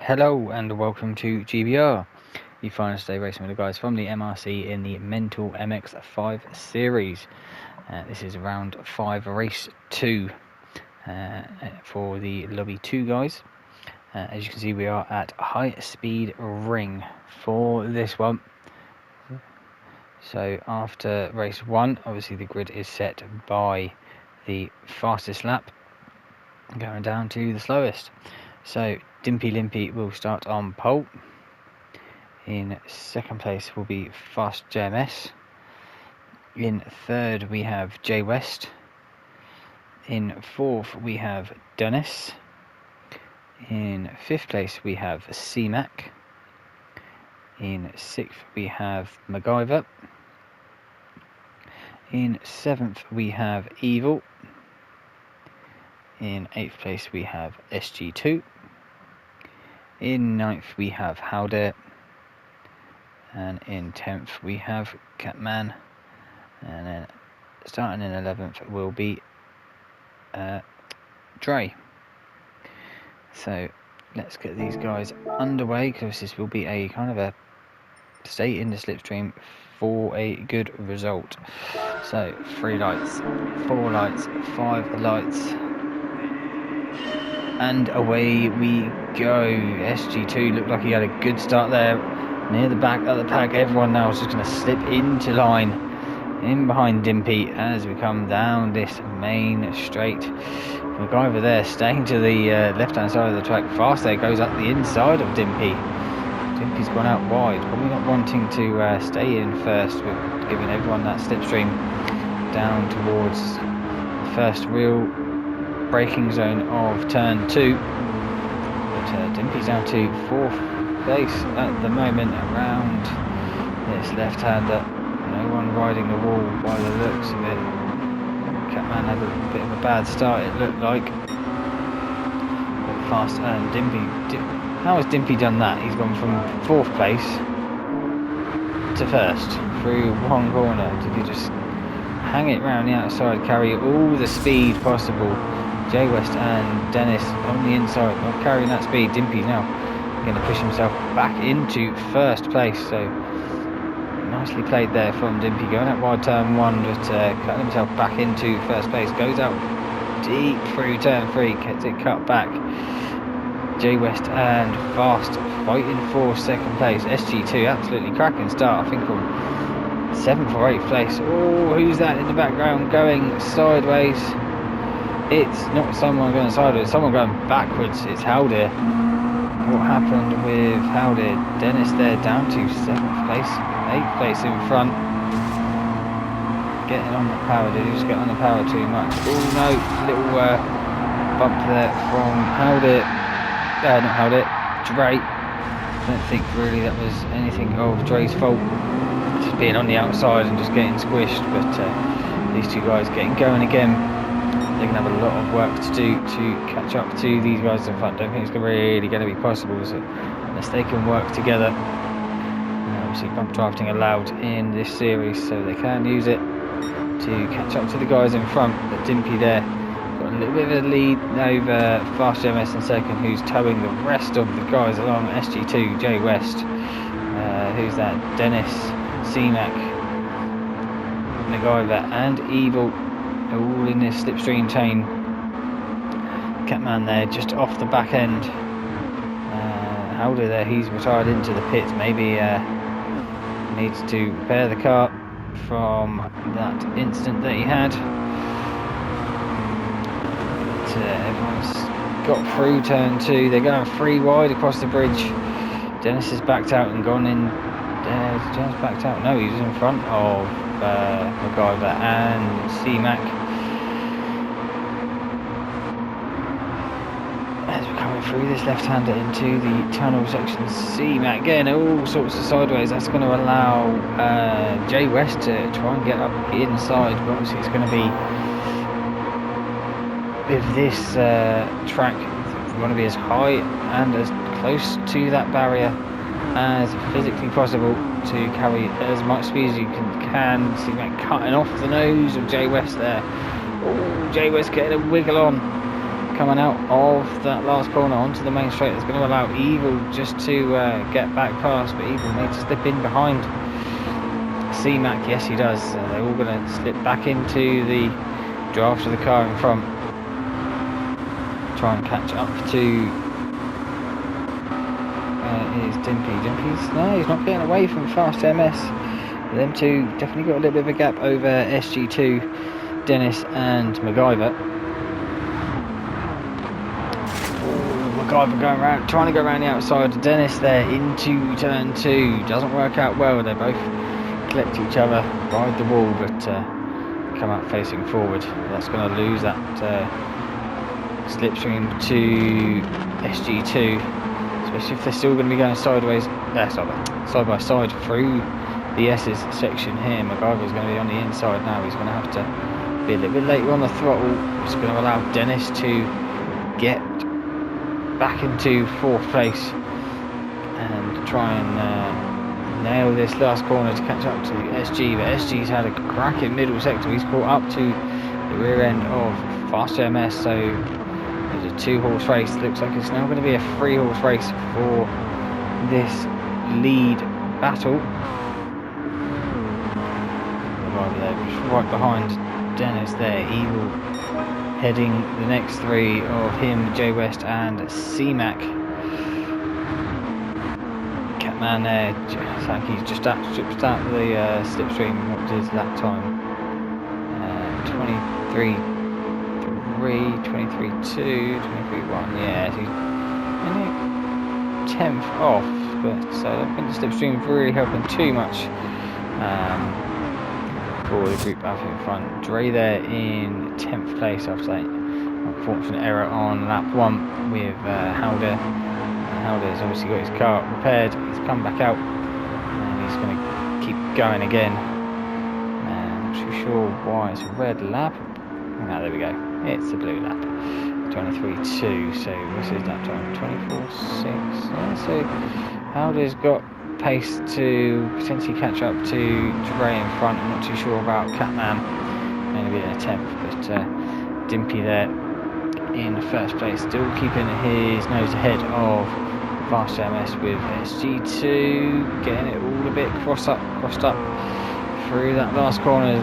Hello and welcome to GBR. You find us today racing with the guys from the MRC in the Mental MX5 series. This is round 5, race 2 for the Lobby 2 guys. As you can see, we are at High Speed Ring for this one. So after race 1, obviously the grid is set by the fastest lap going down to the slowest. So Dimpy Limpy will start on pole. In second place will be Fast JMS. In third we have J West. In fourth we have Dennis. In fifth place we have C-Mac. In sixth we have MacGyver. In seventh we have Evil. In eighth place we have SG2. In ninth we have Howder. And in 10th we have Catman, and then starting in 11th will be Dre. So let's get these guys underway, because this will be a kind of a stay in the slipstream for a good result. So 3 lights, 4 lights, 5 lights, and away we go. SG2 looked like he had a good start there. Near the back of the pack, everyone now is just going to slip into line in behind Dimpy as we come down this main straight. The guy over there staying to the left hand side of the track. Fast there goes up the inside of Dimpy. Dimpy's gone out wide, probably not wanting to stay in first, with giving everyone that slipstream down towards the first real braking zone of turn 2. But Dimpy's down to 4th place at the moment around this left-hander. No one riding the wall by the looks of it. Catman had a bit of a bad start, it looked like. But Fast and Dimpy. How has Dimpy done that? He's gone from 4th place to 1st through one corner. Did he just hang it round the outside, carry all the speed possible? J West and Dennis on the inside, not carrying that speed. Dimpy's now going to push himself back into 1st place, so nicely played there from Dimpy, going out wide turn 1, just cutting himself back into 1st place, goes out deep through turn 3, gets it cut back. J West and Fast fighting for 2nd place. SG2 absolutely cracking start, I think from 7th or 8th place. Oh, who's that in the background going sideways? It's not someone going sideways, someone going backwards. It's Howder. What happened with Howder? Dennis there down to 7th place, 8th place in front. Getting on the power. Did he just get on the power too much? Oh no, little bump there from Howder. Not Howder, Dre. I don't think really that was anything of Dre's fault. Just being on the outside and just getting squished. But these two guys getting going again. They're going to have a lot of work to do to catch up to these guys in front. Don't think it's really going to be possible, so unless they can work together. Obviously bump drafting allowed in this series, so they can use it to catch up to the guys in front. But Dimpy there got a little bit of a lead over Fast JMS in 2nd, who's towing the rest of the guys along. SG2, J West, who's that? Dennis, C-Mac, MacGyver and Evil, all in this slipstream chain. Catman there just off the back end. Howder there, he's retired into the pits. Maybe needs to repair the car from that incident that he had. But, everyone's got through turn 2. They're going 3 wide across the bridge. Dennis has backed out and gone in. Dennis backed out. No, he was in front of MacGyver and C-Mac. As we're coming through this left-hander into the tunnel section, C-Mac getting all sorts of sideways. That's going to allow J West to try and get up inside, but obviously it's going to be, with this track, we want to be as high and as close to that barrier as physically possible to carry as much speed as you can. C-Mac cutting off the nose of J West there. Oh, J West getting a wiggle on. coming out of that last corner onto the main straight. It's going to allow Evil just to get back past, but Evil needs to slip in behind C-Mac. Yes, he does. They're all going to slip back into the draft of the car in front. Try and catch up to is Dimpy. No, he's not getting away from Fast MS. Them two definitely got a little bit of a gap over SG2, Dennis and MacGyver. MacGyver going around, trying to go around the outside of Dennis there into turn 2. Doesn't work out well. They both collect each other, ride the wall, but come out facing forward. That's going to lose that slipstream to SG2, especially if they're still going to be going sideways, side by side through the S's section here. MacGyver's going to be on the inside now. He's going to have to be a little bit later on the throttle. It's going to allow Dennis to get back into 4th place and try and nail this last corner to catch up to SG, but SG's had a cracking middle sector. He's caught up to the rear end of Fast MS, so there's a 2-horse race. Looks like it's now going to be a 3-horse race for this lead battle. Right behind Dennis there. Evil heading the next 3 of him, J West and C-Mac. Catman there, it's like he's just stripped out the slipstream. What is that time? 23.3, 23.2, 23.1. Yeah, he's only 10th off, but so I don't think the slipstream's really helping too much. For the group up in front. Dre there in 10th place after that unfortunate error on lap 1 with Howder. Howder's obviously got his car repaired. He's come back out and he's going to keep going again. Not too sure why it's a red lap. No, there we go. It's a blue lap. 23.2. So this is lap time. 24.6. Yeah, so Howder's got pace to potentially catch up to Dre in front. I'm not too sure about Catman, going to be in a 10th, but Dimpy there in 1st place, still keeping his nose ahead of Fast MS with SG2, getting it all a bit crossed up through that last corner.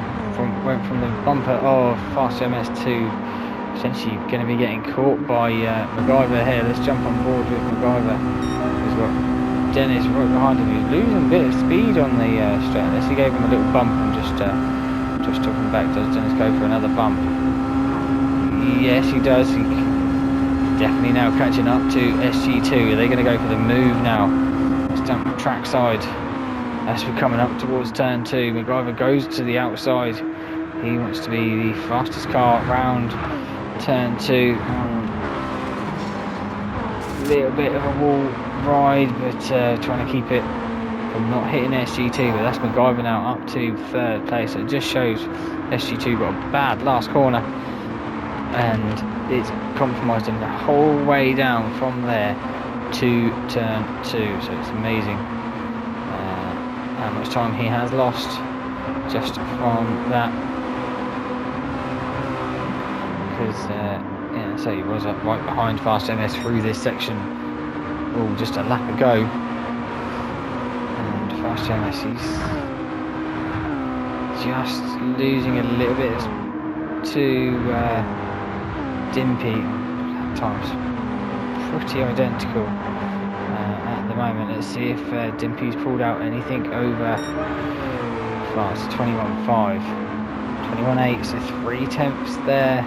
Went from the bumper of Fast MS to essentially going to be getting caught by MacGyver here. Let's jump on board with MacGyver. He's got Dennis right behind him. He's losing a bit of speed on the straight, unless he gave him a little bump and just took him back. Does Dennis go for another bump? Yes, he does. He definitely now catching up to SG2. Are they going to go for the move now? Let's jump track side as we're coming up towards turn 2. MacGyver goes to the outside. He wants to be the fastest car round turn 2. A little bit of a wall ride, but trying to keep it from not hitting SG2, but that's MacGyver now up to 3rd place. It just shows SG2 got a bad last corner and it's compromised him the whole way down from there to turn 2. So it's amazing how much time he has lost just from that, because yeah, so he was up right behind Fast MS through this section just a lap ago, and Fast MS he's just losing a little bit to Dimpy. At times pretty identical at the moment. Let's see if Dimpy's pulled out anything over Fast. 21.5, 21.8, so 3/10 there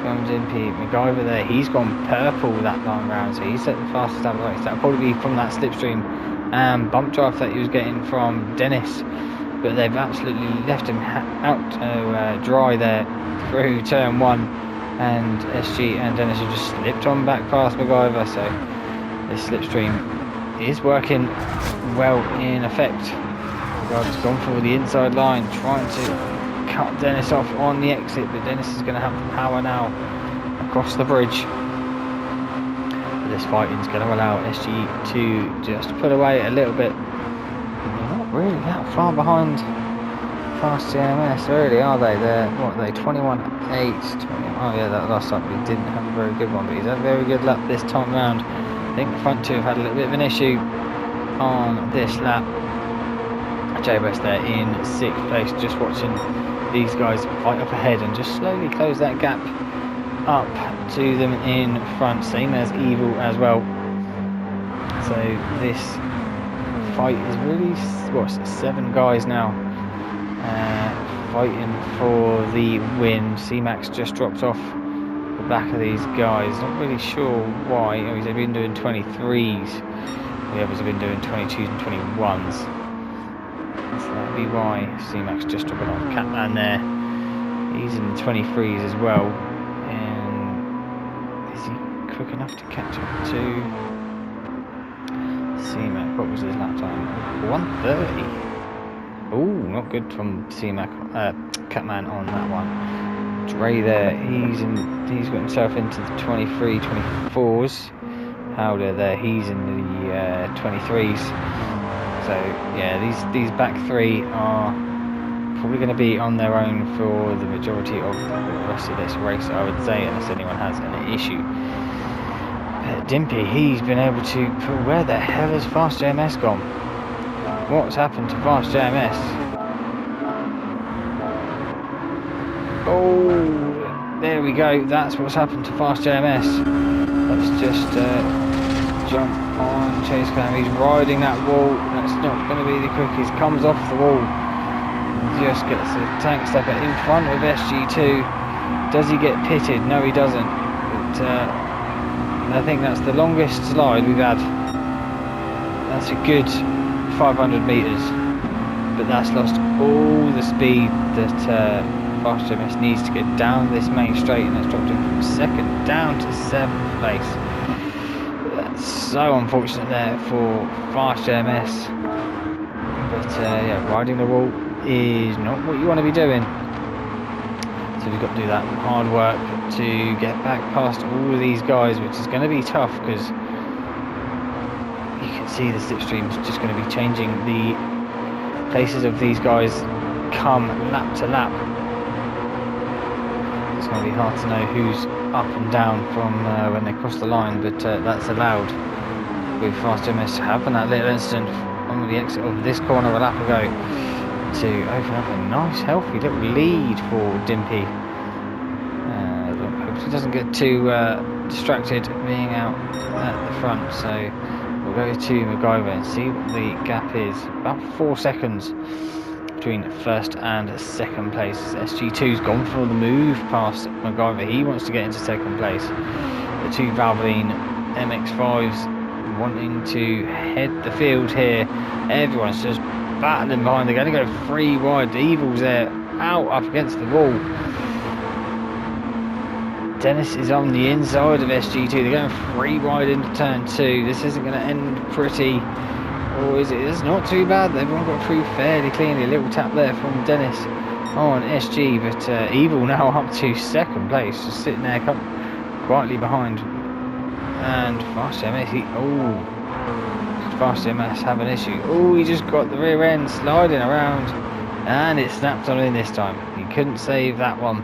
from Dimpy. MacGyver there, he's gone purple that long round, so he's set the fastest out of the race. That'll probably be from that slipstream and bump draft that he was getting from Dennis, but they've absolutely left him out dry there through turn 1, and SG and Dennis have just slipped on back past MacGyver, so this slipstream is working well in effect. MacGyver's gone for the inside line, trying to cut Dennis off on the exit, but Dennis is going to have the power now across the bridge. But this fighting is going to allow SG to just pull away a little bit. They're not really that far behind Fast JMS, really, are they? They're, what are they, 21.8, 20, oh yeah, that last time he didn't have a very good one, but he's had a very good lap this time round. I think the front two have had a little bit of an issue on this lap. Jay West there in 6th place, just watching these guys fight up ahead and just slowly close that gap up to them in front, same as Evil as well. So this fight is really, what, 7 guys now fighting for the win. C-Max just dropped off the back of these guys, not really sure why. Oh, he's been doing 23s, the others have been doing 22s and 21s. So that'd be why C-Max just dropping off. Catman there, he's in the 23s as well. And is he quick enough to catch up to C-Mac? What was his lap time? 1:30. Oh, not good from C-Mac, Catman on that one. Dre there, he's got himself into the 23, 24s. Howler there, he's in the 23s. So yeah, these back 3 are probably going to be on their own for the majority of the rest of this race, I would say, unless anyone has an issue. Dimpy, he's been able to pull. Where the hell has Fast JMS gone? What's happened to Fast JMS? Oh, there we go. That's what's happened to Fast JMS. Let's just jump on Chase Cam. He's riding that wall. That's not going to be the quickest. Comes off the wall. Just gets a tank stepper in front of SG2. Does he get pitted? No, he doesn't. But I think that's the longest slide we've had. That's a good 500 metres, but that's lost all the speed that Fast JMS needs to get down this main straight, and that's dropped him from 2nd down to 7th place. That's so unfortunate there for Fast JMS, but yeah, riding the wall is not what you want to be doing, so we've got to do that hard work to get back past all of these guys, which is going to be tough because you can see the slipstream is just going to be changing the places of these guys come lap to lap. It's going to be hard to know who's up and down from when they cross the line, but that's allowed with Fast JMS having that little incident on the exit of this corner a lap ago to open up a nice healthy little lead for Dimpy. Hopefully he doesn't get too distracted being out at the front, so we'll go to MacGyver and see what the gap is. About 4 seconds between 1st and 2nd place. SG2's gone for the move past MacGyver. He wants to get into 2nd place. The 2 Valvoline MX5s wanting to head the field here. Everyone's just battling behind. They're going to go 3 wide. The Evil's there, out up against the wall. Dennis is on the inside of SG2. They're going 3 wide into turn 2. This isn't going to end pretty, or is it? It's not too bad. Everyone got through fairly cleanly. A little tap there from Dennis on SG, but Evil now up to 2nd place, just sitting there quietly behind. And Fast JMS, Fast JMS have an issue. Oh, he just got the rear end sliding around, and it snapped on in this time. He couldn't save that one.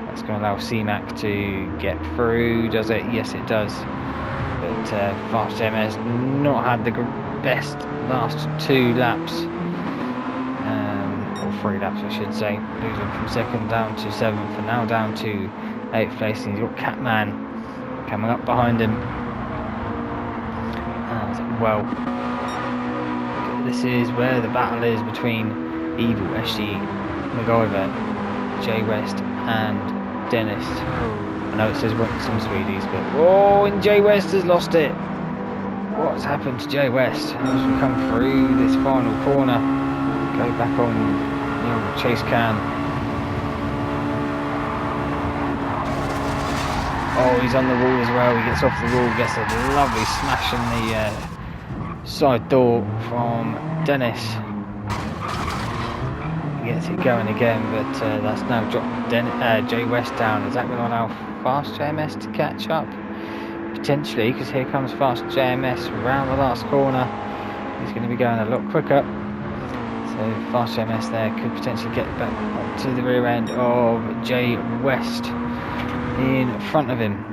That's going to allow C-Mac to get through, does it? Yes, it does. But Fast JMS not had the best last 2 laps, or 3 laps I should say, losing from 2nd down to 7th, and now down to 8th place. And he's got Catman coming up behind him as well. This is where the battle is between Evil, SG, MacGyver, Jay West and Dennis. I know it says want some sweeties, but oh, and Jay West has lost it. What's happened to Jay West? As we come through this final corner, go back on the old chase cam. Oh, he's on the wall as well. He gets off the wall, gets a lovely smash in the side door from Dennis. He gets it going again, but that's now dropped Jay West down. Is that going to allow Fast JMS to catch up? Potentially, because here comes Fast JMS around the last corner. He's going to be going a lot quicker. So So Fast JMS there could potentially get back up to the rear end of J West in front of him.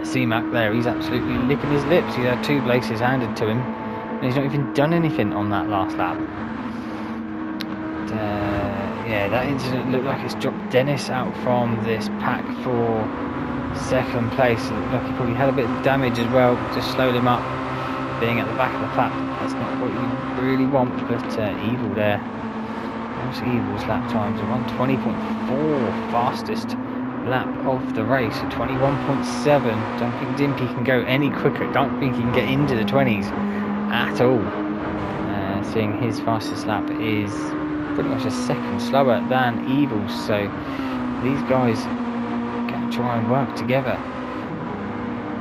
C-Mac there, he's absolutely licking his lips. He had 2 places handed to him and he's not even done anything on that last lap. Yeah, that incident looked like it's dropped Dennis out from this pack for 2nd place. It looked like he probably had a bit of damage as well, just slowed him up. Being at the back of the pack, that's not what you really want, but Evil there. What's Evil's lap times? 1:20.4, fastest lap of the race, 21.7. Don't think Dimpy can go any quicker. Don't think he can get into the 20s at all. Seeing his fastest lap is pretty much a second slower than Evil's, so these guys are going to try and work together,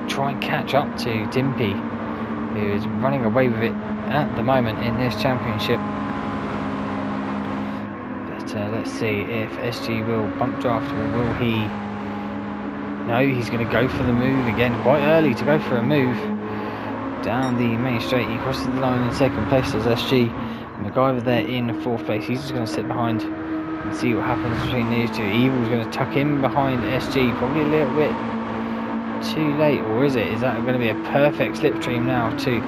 try and catch up to Dimpy, who is running away with it at the moment in this championship. But let's see if SG will bump draft, or will he? No, he's going to go for the move again, quite early to go for a move. Down the main straight, he crosses the line in 2nd place as SG. MacGyver there in 4th place. He's just going to sit behind and see what happens between these two. Evil's going to tuck in behind SG, probably a little bit too late, or is it? Is that going to be a perfect slipstream now to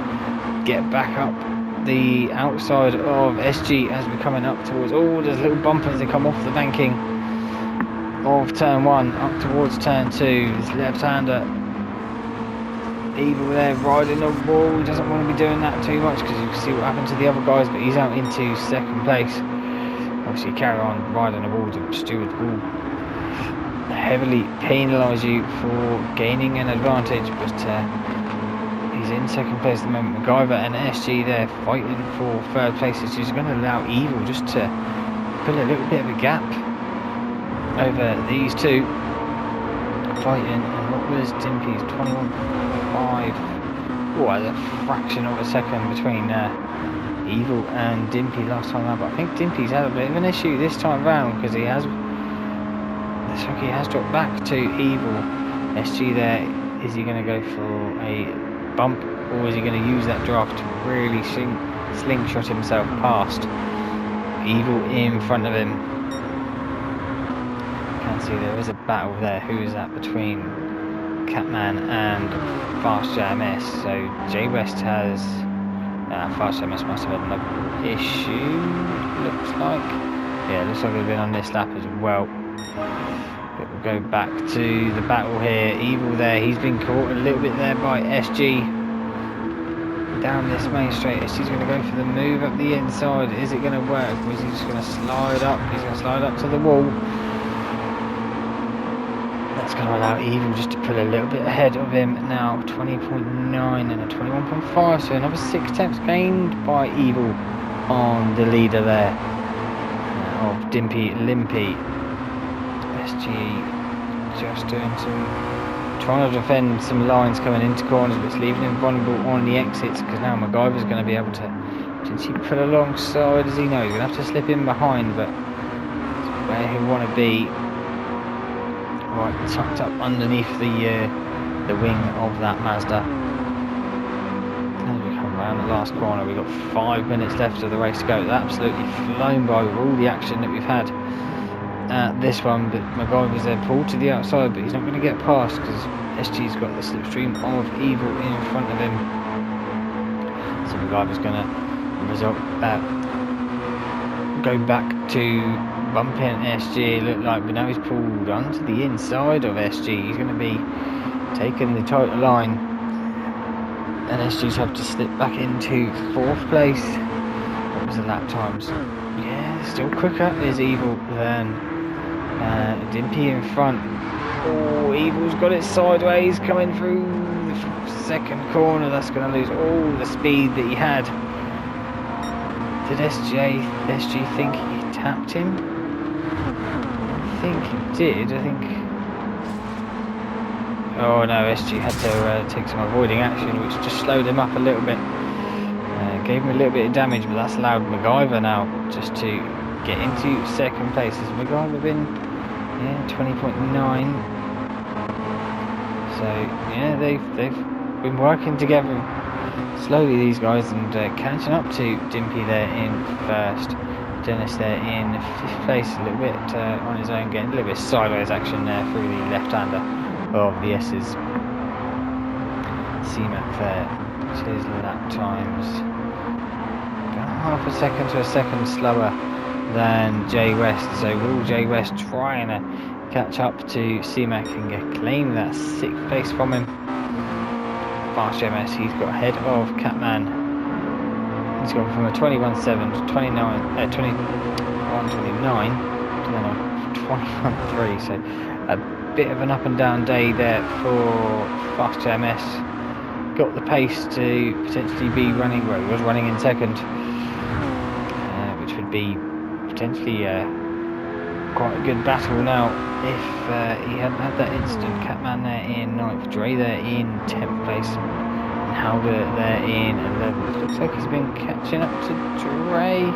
get back up the outside of SG as we're coming up towards, oh, there's little bumpers that come off the banking of turn 1 up towards turn 2. This left-hander Evil there riding the wall. He doesn't want to be doing that too much because you can see what happened to the other guys, but he's out into 2nd place. Obviously carry on riding the wall, the steward will heavily penalise you for gaining an advantage, but he's in 2nd place at the moment. MacGyver and SG there fighting for 3rd place. It's just going to allow Evil just to put a little bit of a gap over these two fighting. And what was Dimpy's 21.5? Oh, a fraction of a second between Evil and Dimpy last time around, but I think Dimpy's had a bit of an issue this time round because he has dropped back to Evil. SG there, is he going to go for a bump, or is he going to use that draft to really slingshot himself past Evil in front of him? Can see there is a battle there. Who is that between Catman and Fast JMS? So J West has Fast JMS must have had another issue, looks like. Yeah, looks like they've been on this lap as well. But we'll go back to the battle here. Evil there, he's been caught a little bit there by SG. Down this main straight, SG's going to go for the move up the inside. Is it going to work, or is he just going to slide up? He's going to slide up to the wall. That's going to allow Evil just to pull a little bit ahead of him now. 20.9 and a 21.5, so another 6 tenths gained by Evil on the leader there of Dimpy Limpy. SG just doing trying to defend some lines coming into corners, but it's leaving him vulnerable on the exits, because now MacGyver's going to be able to potentially pull alongside, as he knows. He's going to have to slip in behind, but it's where he'll want to be. Right, tucked up underneath the wing of that Mazda. As we come around the last corner, we've got 5 minutes left of the race to go. It's absolutely flown by with all the action that we've had at this one, but MacGyver's there pulled to the outside, but he's not going to get past because SG's got the slipstream of Evil in front of him. So MacGyver's going to go back to bumping SG. Look like, but now he's pulled onto the inside of SG. He's going to be taking the tighter line, and SG's have to slip back into 4th place. What was the lap times? Yeah, still quicker is Evil than Dimpy in front. Oh, Evil's got it sideways coming through the 2nd corner. That's going to lose all the speed that he had. Did SG think he tapped him? I think he did. I think. Oh no, SG had to take some avoiding action, which just slowed him up a little bit. Gave him a little bit of damage, but that's allowed MacGyver now just to get into 2nd place. Has MacGyver been 20.9? So yeah, they've been working together slowly, these guys, and catching up to Dimpy there in first. Dennis there in 5th place, a little bit on his own, getting a little bit sideways action there through the left-hander of the S's. C-Mac there, his lap times about half a second to a second slower than Jay West. So will Jay West trying to catch up to C-Mac and claim that 6th place from him? Fast MS, he's got ahead of Catman. He's gone from a 21.7 to 29, 21.29 to then a 21.3. So a bit of an up and down day there for Fast MS. Got the pace to potentially be running, well, he was running in second, which would be potentially quite a good battle now if he hadn't had that incident. Catman there in 9th, Dre there in 10th place, and Howder there in 11th. Looks like he's been catching up to Dre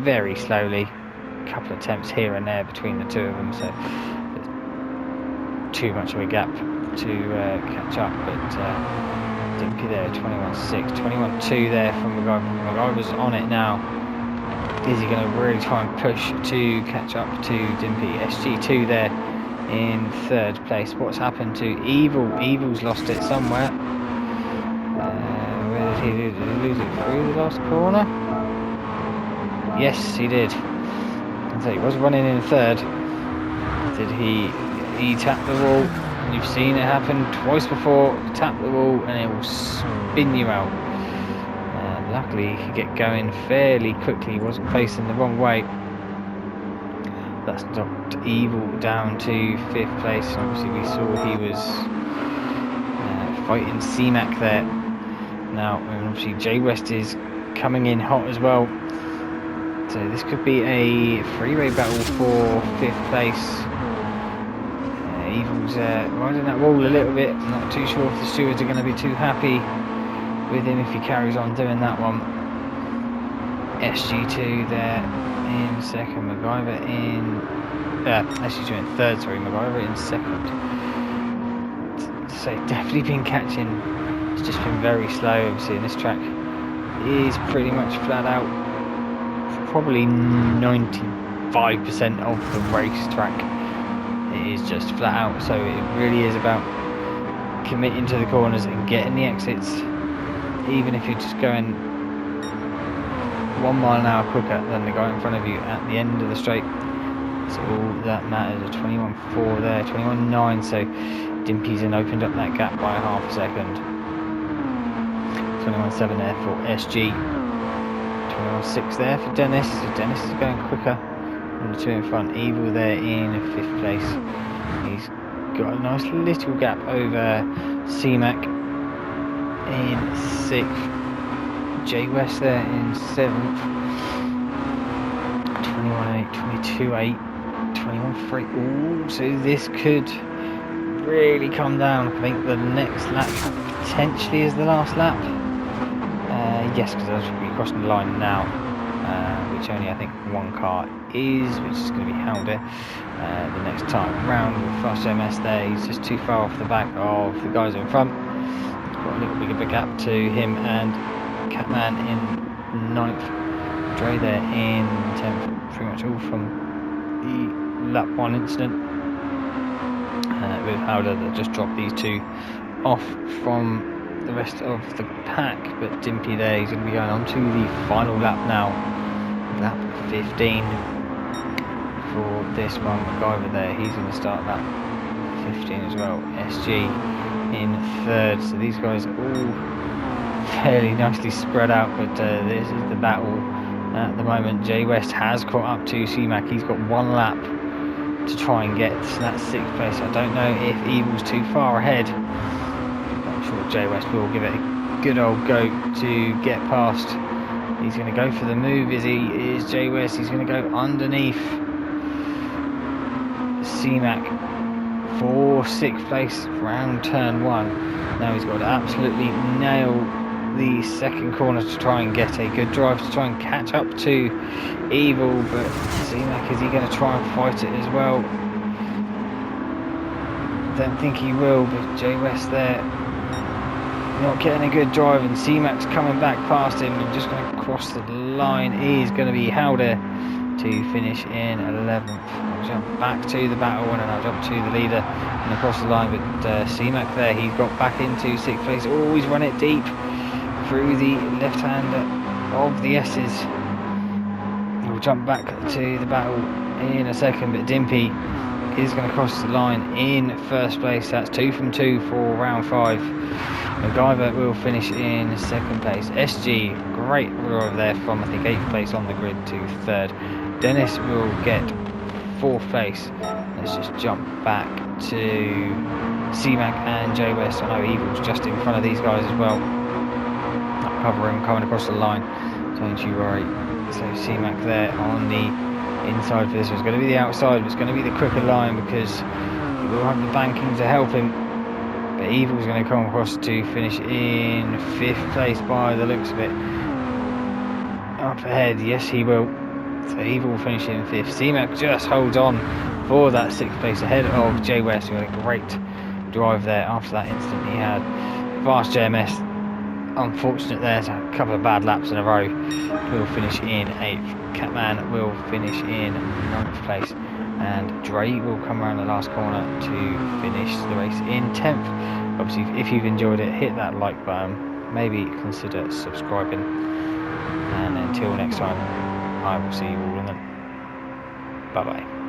very slowly. A couple of attempts here and there between the two of them, so too much of a gap to catch up, but Dimpy there 21.6, 21.2 there from MacGyver. MacGyver's on it now. Is he going to really try and push to catch up to Dimpy? SG2 there in 3rd place. What's happened to Evil? Evil's lost it somewhere. Where did he lose it? Did he lose it through the last corner? Yes, he did. So he was running in 3rd. Did he tap the wall? You've seen it happen twice before. Tap the wall and it will spin you out. Luckily he could get going fairly quickly. He wasn't facing the wrong way. That's knocked Evil down to 5th place. Obviously we saw he was fighting C-Mac there. Now obviously Jay West is coming in hot as well. So this could be a three-way battle for 5th place. Evil's riding that wall a little bit. I'm not too sure if the stewards are going to be too happy with him if he carries on doing that one. SG2 there in 2nd, MacGyver in SG2 in 3rd, sorry, MacGyver in 2nd. So definitely been catching. It's just been very slow. Obviously, and this track is pretty much flat out. Probably 95% of the racetrack is just flat out. So it really is about committing to the corners and getting the exits. Even if you're just going 1 mile an hour quicker than the guy in front of you at the end of the straight, that's all that matters. A 21.4 there, 21.9, so Dimpy's and opened up that gap by half a second. 21.7 there for SG, 21.6 there for Dennis, so Dennis is going quicker than the two in front. Evil there in 5th place. He's got a nice little gap over C-Mac in 6th, Jay West there in 7th, 21.8, 22.8, 21.3. Ooh, so this could really come down. I think the next lap potentially is the last lap. Yes, because I should be crossing the line now, which only I think one car is, which is going to be Howder. The next time round with Fast MS there, he's just too far off the back of the guys in front. Got a little bit of a gap to him and Catman in 9th, Dre there in 10th, pretty much all from the lap 1 incident with Howder that just dropped these two off from the rest of the pack. But Dimpy there, he's going to be going on to the final lap now, lap 15 for this one. MacGyver there, he's going to start lap 15 as well. SG in 3rd, so these guys are all fairly nicely spread out, but this is the battle at the moment. Jay West has caught up to C-Mac. He's got 1 lap to try and get to that 6th place. I don't know if Evil's too far ahead. I'm sure Jay West will give it a good old go to get past. He's going to go for the move, is Jay West. He's going to go underneath C-Mac for 6th place round turn 1. Now he's got to absolutely nail the 2nd corner to try and get a good drive to try and catch up to Evil, but C-Mac, is he going to try and fight it as well? Don't think he will, but Jay West there not getting a good drive, and C-Mac's coming back past him and just going to cross the line. He's going to be held here to finish in 11th. I'll jump back to the battle and then I'll jump to the leader and across the line, but C-Mac there, he's got back into 6th place. Always run it deep through the left hand of the S's. We'll jump back to the battle in a second, but Dimpy is going to cross the line in 1st place. That's 2 from 2 for round 5. MacGyver will finish in 2nd place. SG, great drive there from I think 8th place on the grid to 3rd. Dennis will get 4th place. Let's just jump back to C-Mac and J West. I know Evil's just in front of these guys as well. I'll cover him coming across the line, don't you worry. So C-Mac there on the inside for this one. It's going to be the outside, but it's going to be the quicker line because he will have the banking to help him. But Evil's going to come across to finish in 5th place by the looks of it. Up ahead, yes he will. So Evil will finish in 5th. C-Mac just holds on for that 6th place ahead of J West, who had a great drive there after that incident he had. Fast JMS, unfortunate there, so a couple of bad laps in a row. Will finish in 8th. Catman will finish in 9th place. And Dre will come around the last corner to finish the race in 10th. Obviously, if you've enjoyed it, hit that like button. Maybe consider subscribing. And until next time, I will see you all in them. Bye bye.